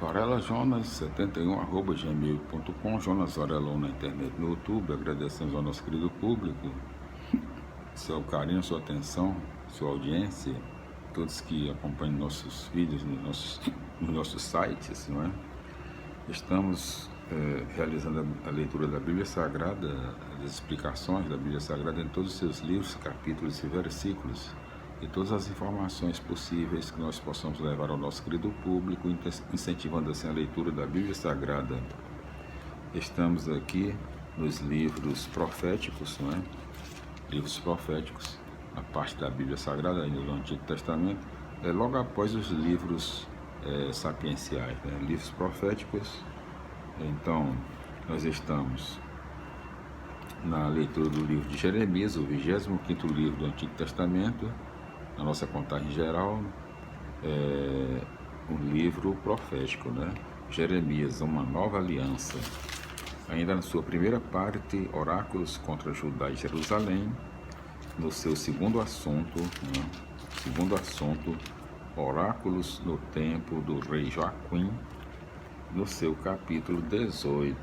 Varela Jonas71@gmail.com, Jonas Varela na internet, no YouTube. Agradecemos ao nosso querido público, seu carinho, sua atenção, sua audiência, todos que acompanham nossos vídeos nos nossos sites, não é? Estamos realizando a leitura da Bíblia Sagrada, as explicações da Bíblia Sagrada em todos os seus livros, capítulos e versículos, e todas as informações possíveis que nós possamos levar ao nosso querido público, incentivando assim a leitura da Bíblia Sagrada. Estamos aqui nos livros proféticos, não é? Livros proféticos, a parte da Bíblia Sagrada, ainda do Antigo Testamento, logo após os livros sapienciais, né? Livros proféticos. Então, nós estamos na leitura do livro de Jeremias, o 25º livro do Antigo Testamento. Na nossa contagem geral, um livro profético, né? Jeremias, uma nova aliança. Ainda na sua primeira parte, oráculos contra Judá e Jerusalém. No seu segundo assunto, né? Oráculos no tempo do rei Joaquim. No seu capítulo 18.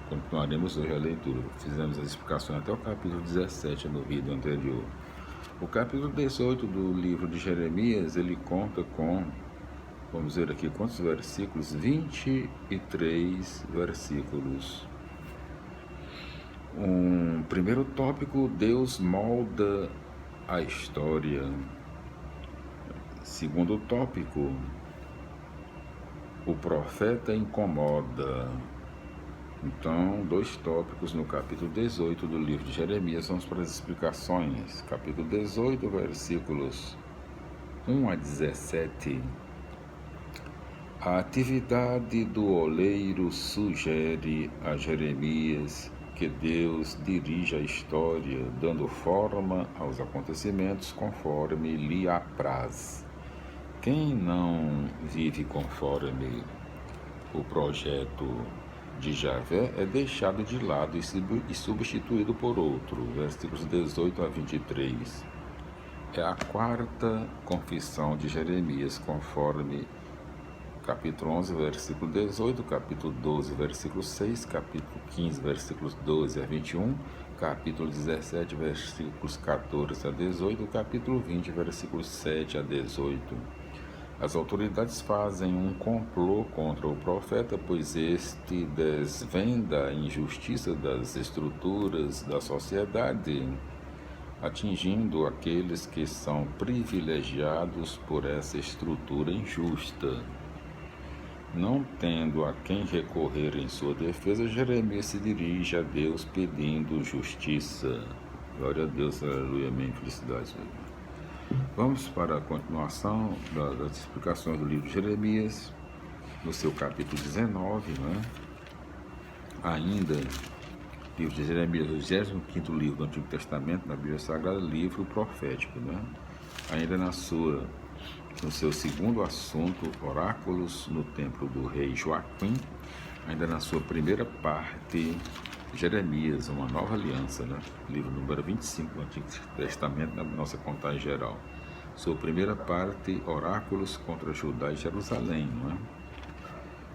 Continuaremos hoje a leitura. Fizemos as explicações até o capítulo 17 no vídeo anterior. O capítulo 18 do livro de Jeremias, ele conta com, vamos ver aqui quantos versículos? 23 versículos. Um primeiro tópico: Deus molda a história. Segundo tópico: o profeta incomoda. Então, dois tópicos no capítulo 18 do livro de Jeremias. Vamos para as explicações. Capítulo 18, versículos 1 a 17. A atividade do oleiro sugere a Jeremias que Deus dirige a história, dando forma aos acontecimentos conforme lhe apraz. Quem não vive conforme o projeto de Javé é deixado de lado e substituído por outro. Versículos 18 a 23. É a quarta confissão de Jeremias, conforme capítulo 11, versículo 18, capítulo 12, versículo 6, capítulo 15, versículos 12 a 21, capítulo 17, versículos 14 a 18, capítulo 20, versículos 7 a 18. As autoridades fazem um complô contra o profeta, pois este desvenda a injustiça das estruturas da sociedade, atingindo aqueles que são privilegiados por essa estrutura injusta. Não tendo a quem recorrer em sua defesa, Jeremias se dirige a Deus pedindo justiça. Glória a Deus, aleluia, amém, felicidades. Vamos para a continuação das explicações do livro de Jeremias, no seu capítulo 19, né? Ainda, livro de Jeremias, o 25º livro do Antigo Testamento, na Bíblia Sagrada, livro profético, né? Ainda no seu segundo assunto, oráculos no templo do rei Joaquim. Ainda na sua primeira parte, Jeremias, uma nova aliança, né? Livro número 25 do Antigo Testamento, na nossa contagem geral. Sua primeira parte, oráculos contra Judá e Jerusalém, não é?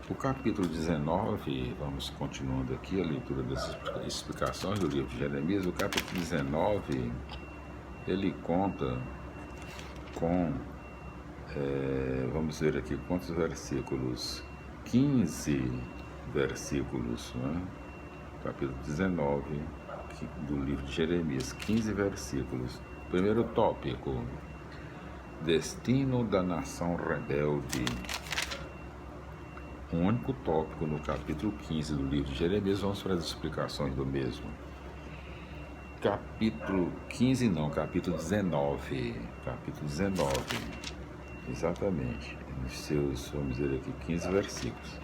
O capítulo 19, vamos continuando aqui a leitura das explicações do livro de Jeremias. O capítulo 19, ele conta com, vamos ver aqui quantos versículos, 15 versículos, não é? Capítulo 19 do livro de Jeremias, 15 versículos. Primeiro tópico: destino da nação rebelde. Um único tópico no capítulo 15 do livro de Jeremias. Vamos para as explicações do mesmo. Capítulo 15 não, capítulo 19. Capítulo 19, exatamente. Nos seus, vamos dizer aqui, 15 versículos.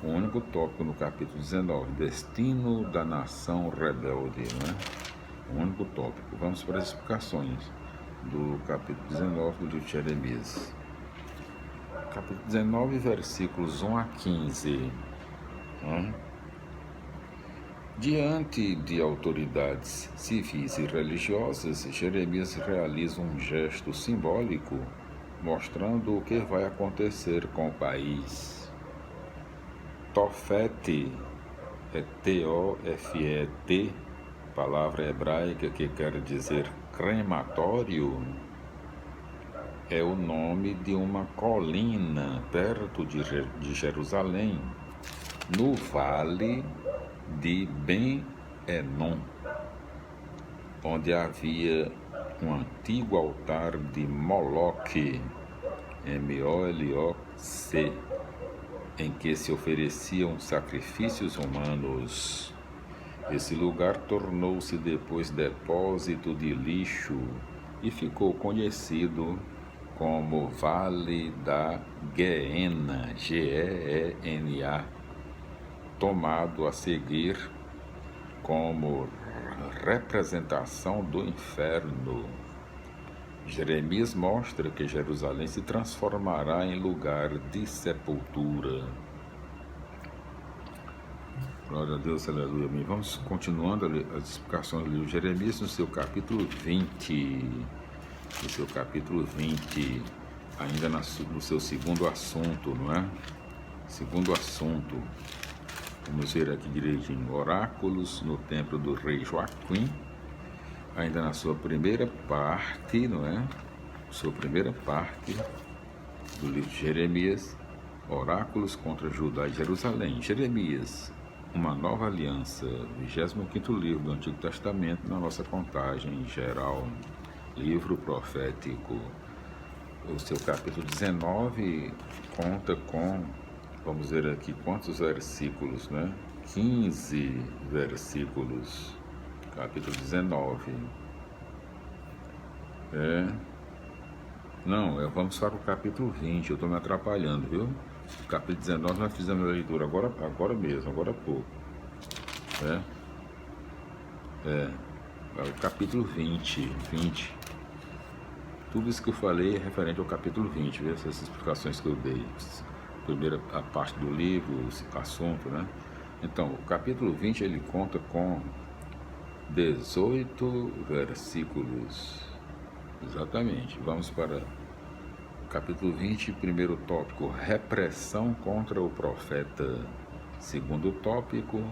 Um único tópico no capítulo 19, destino da nação rebelde, né? Um único tópico. Vamos para as explicações do capítulo 19 do livro de Jeremias. Capítulo 19, versículos 1 a 15. Né? Diante de autoridades civis e religiosas, Jeremias realiza um gesto simbólico, mostrando o que vai acontecer com o país. Tofete é T-O-F-E-T, palavra hebraica que quer dizer crematório, é o nome de uma colina perto de Jerusalém, no vale de Ben-Enon, onde havia um antigo altar de Moloque, M-O-L-O-C, em que se ofereciam sacrifícios humanos. Esse lugar tornou-se depois depósito de lixo e ficou conhecido como Vale da Guiena, G-E-E-N-A, tomado a seguir como representação do inferno. Jeremias mostra que Jerusalém se transformará em lugar de sepultura. Glória a Deus, aleluia. Vamos continuando as explicações do livro de Jeremias no seu capítulo 20. No seu capítulo 20, ainda no seu segundo assunto, não é? Segundo assunto. Vamos ver aqui direitinho. Oráculos no templo do rei Joaquim. Ainda na sua primeira parte, não é? Sua primeira parte do livro de Jeremias. Oráculos contra Judá e Jerusalém. Jeremias, uma nova aliança. 25º livro do Antigo Testamento na nossa contagem geral. Livro profético. O seu capítulo 19 conta com, vamos ver aqui quantos versículos, né? 15 versículos. Capítulo 19. Vamos para o capítulo 20. Eu estou me atrapalhando, viu? O capítulo 19 nós fizemos a leitura agora mesmo, agora há pouco. É o capítulo 20. Tudo isso que eu falei é referente ao capítulo 20, viu? Essas explicações que eu dei. Primeira a parte do livro, o assunto, né? Então, o capítulo 20 ele conta com 18 versículos. Exatamente. Vamos para o capítulo 20, primeiro tópico, repressão contra o profeta. Segundo tópico,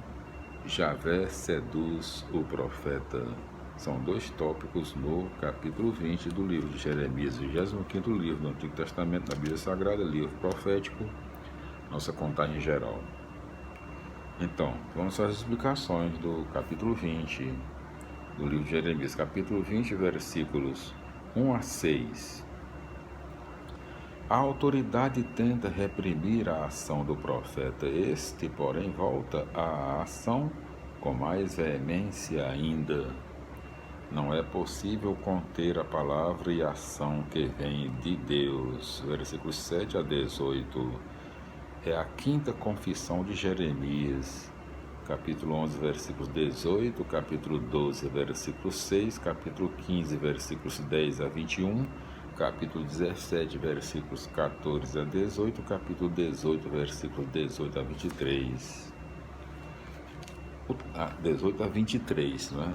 Javé seduz o profeta. São dois tópicos no capítulo 20 do livro de Jeremias, 25º livro do Antigo Testamento da Bíblia Sagrada, livro profético, nossa contagem geral. Então, vamos às explicações do capítulo 20 do livro de Jeremias, capítulo 20, versículos 1 a 6. A autoridade tenta reprimir a ação do profeta, este, porém, volta à ação com mais veemência ainda. Não é possível conter a palavra e a ação que vem de Deus. Versículos 7 a 18. É a quinta confissão de Jeremias. Capítulo 11, versículos 18. Capítulo 12, versículo 6. Capítulo 15, versículos 10 a 21. Capítulo 17, versículos 14 a 18. Capítulo 18, versículos 18 a 23. 18 a 23, não é?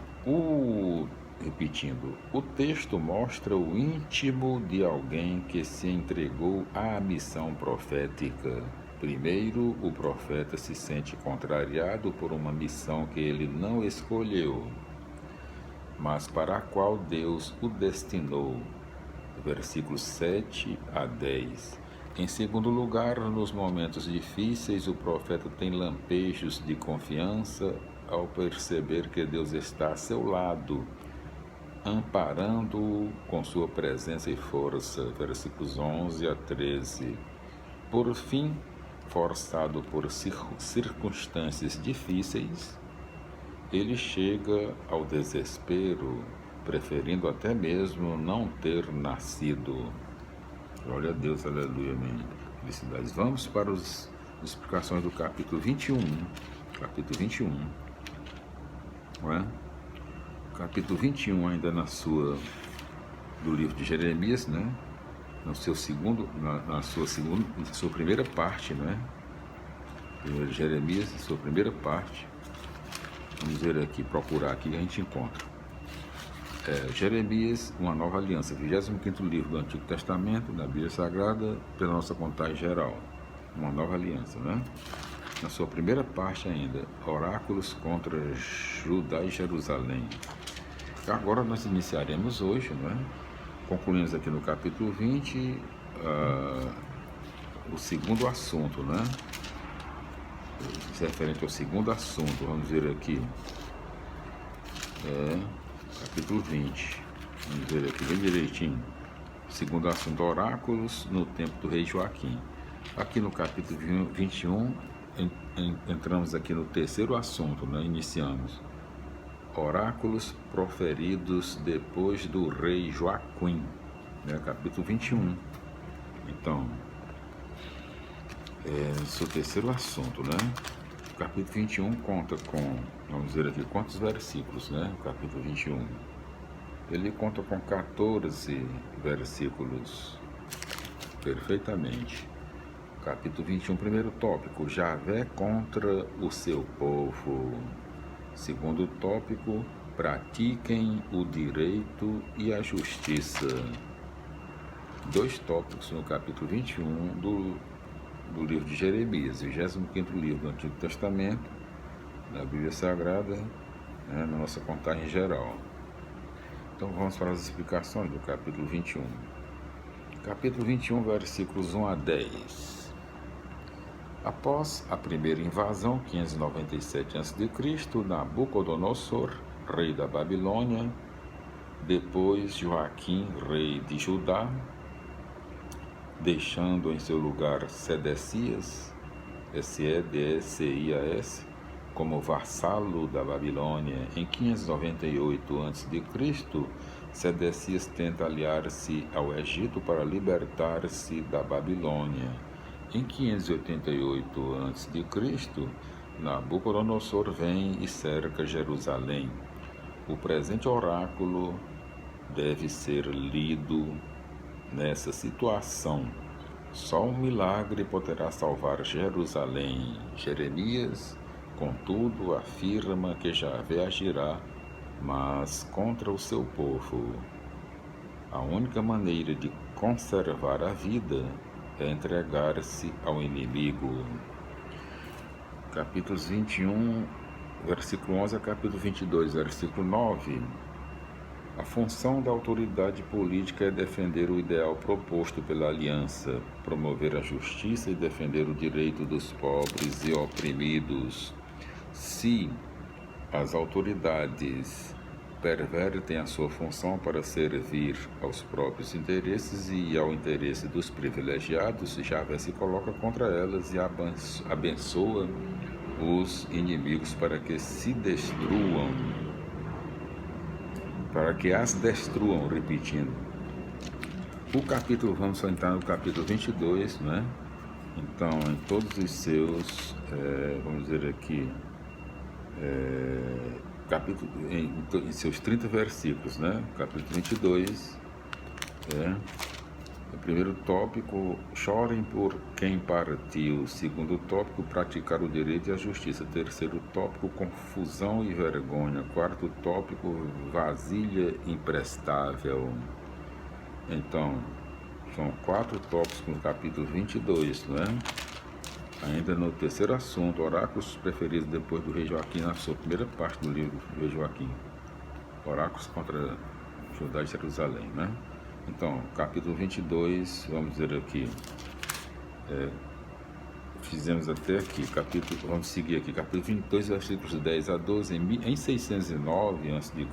Repetindo, o texto mostra o íntimo de alguém que se entregou à missão profética. Primeiro, o profeta se sente contrariado por uma missão que ele não escolheu, mas para a qual Deus o destinou. Versículos 7 a 10. Em segundo lugar, nos momentos difíceis, o profeta tem lampejos de confiança ao perceber que Deus está a seu lado, amparando-o com sua presença e força. Versículos 11 a 13. Por fim, forçado por circunstâncias difíceis, ele chega ao desespero, preferindo até mesmo não ter nascido. Glória a Deus, aleluia, amém. Felicidades. Vamos para as explicações do capítulo 21. Capítulo 21. Não é? Capítulo 21, ainda na sua livro de Jeremias, né? Na sua primeira parte, né? Primeiro Jeremias, sua primeira parte. Vamos ver aqui, procurar aqui que a gente encontra. Jeremias, uma nova aliança, 25º livro do Antigo Testamento, da Bíblia Sagrada, pela nossa contagem geral. Uma nova aliança, né? na sua primeira parte ainda, oráculos contra Judá e Jerusalém. Agora nós iniciaremos hoje, não é? Concluímos aqui no capítulo 20, o segundo assunto, né? Referente ao segundo assunto, vamos ver aqui, capítulo 20, vamos ver aqui bem direitinho. Segundo assunto, oráculos no tempo do rei Joaquim. Aqui no capítulo 21, entramos aqui no terceiro assunto, né? Iniciamos. Oráculos proferidos depois do rei Joaquim, né? Capítulo 21. Então, esse é o terceiro assunto, né? O capítulo 21 conta com, vamos dizer aqui, quantos versículos, né? O capítulo 21. Ele conta com 14 versículos, perfeitamente. Capítulo 21, primeiro tópico, Javé contra o seu povo. Segundo tópico, pratiquem o direito e a justiça. 2 tópicos no capítulo 21 do livro de Jeremias, 25º livro do Antigo Testamento, da Bíblia Sagrada, né, na nossa contagem geral. Então vamos para as explicações do capítulo 21. Capítulo 21, versículos 1 a 10. Após a primeira invasão, 597 a.C., Nabucodonosor, rei da Babilônia, depois Joaquim, rei de Judá, deixando em seu lugar Sedecias, Sedecias, como vassalo da Babilônia, em 598 a.C., Sedecias tenta aliar-se ao Egito para libertar-se da Babilônia. Em 588 a.C., Nabucodonosor vem e cerca Jerusalém. O presente oráculo deve ser lido nessa situação. Só um milagre poderá salvar Jerusalém. Jeremias, contudo, afirma que Javé agirá, mas contra o seu povo. A única maneira de conservar a vida é entregar-se ao inimigo. Capítulos 21, versículo 11 a capítulo 22, versículo 9. A função da autoridade política é defender o ideal proposto pela aliança, promover a justiça e defender o direito dos pobres e oprimidos. Se as autoridades pervertem a sua função para servir aos próprios interesses e ao interesse dos privilegiados, Javé se coloca contra elas e abençoa os inimigos para que se destruam, para que as destruam, repetindo. Vamos entrar no capítulo 22, né? Então, em todos os seus, vamos dizer aqui, em seus 30 versículos, né? Capítulo 22, o primeiro tópico, chorem por quem partiu. Segundo tópico, praticar o direito e a justiça. Terceiro tópico, confusão e vergonha. Quarto tópico, vasilha imprestável. Então, são 4 tópicos no capítulo 22, não é? Ainda no terceiro assunto, oráculos preferidos depois do rei Joaquim, na sua primeira parte do livro do rei Joaquim. Oráculos contra Judá e Jerusalém, né? Então, capítulo 22, vamos dizer aqui, fizemos até aqui, vamos seguir aqui, capítulo 22, versículos 10 a 12, em 609 a.C.,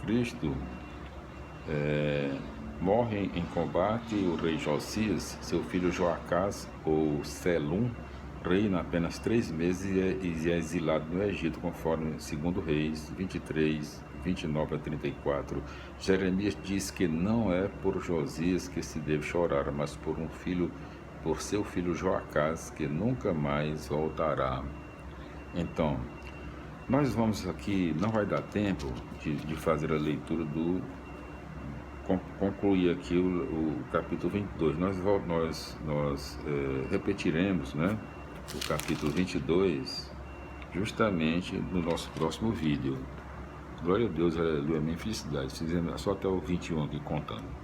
morrem em combate o rei Josias, seu filho Joacás, ou Selum, reina apenas 3 meses e é exilado no Egito, conforme 2 Reis 23, 29 a 34. Jeremias diz que não é por Josias que se deve chorar, mas por seu filho Joacás, que nunca mais voltará. Então, nós vamos aqui, não vai dar tempo de fazer a leitura concluir aqui o capítulo 22. Nós repetiremos, né, o capítulo 22 justamente no nosso próximo vídeo. Glória a Deus, aleluia, minha felicidade. Fizemos só até o 21 aqui contando.